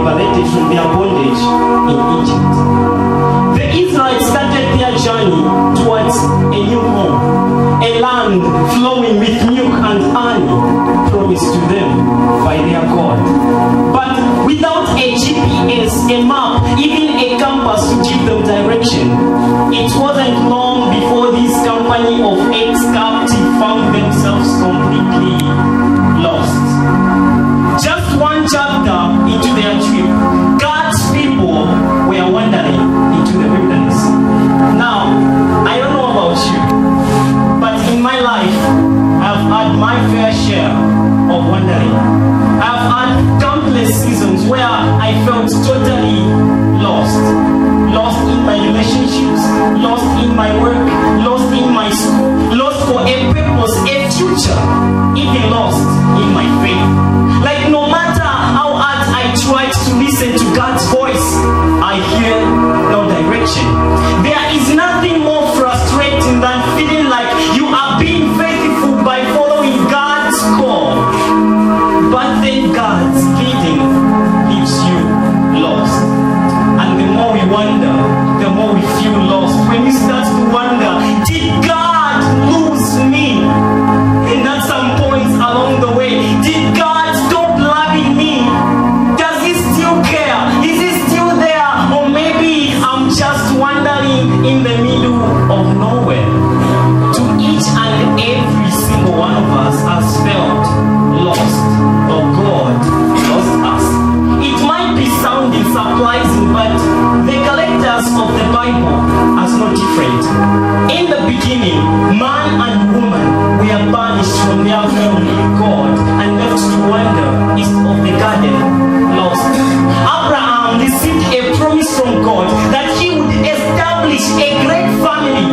liberated from their bondage in Egypt. The Israelites started their journey towards a new home, a land flowing with milk and honey, promised to them by their God. But without a GPS, a map, even a compass to give them direction, it wasn't long before this company of ex-captives found themselves completely lost. Just one chapter into their trip, God's people were wandering into the wilderness. Now, I don't know about you, but in my life, I've had my fair share of wandering. I've had countless seasons where I felt totally lost. Lost in my relationships, lost in my work, lost in my school, lost for a purpose, a future, even lost in my faith. Like no matter how hard I tried to listen to God's voice, I hear no direction. There is nothing more frustrating than feeling like you are being faithful by following God's call, but then God's leading leaves you lost. And the more we wonder, the more we feel lost. When we start to wonder, did God lose me? And at some points along the way, did God stop loving me? Does He still care? Is He still there? Or maybe I'm just wandering in the middle of nowhere. To each and every single one of us has felt lost, or God lost us. It might be sounding surprising, but the characters of the Bible are no different. In the beginning, man and woman were banished from their home with God and left to wander east of the garden, lost. Abraham received a promise from God that he would establish a great family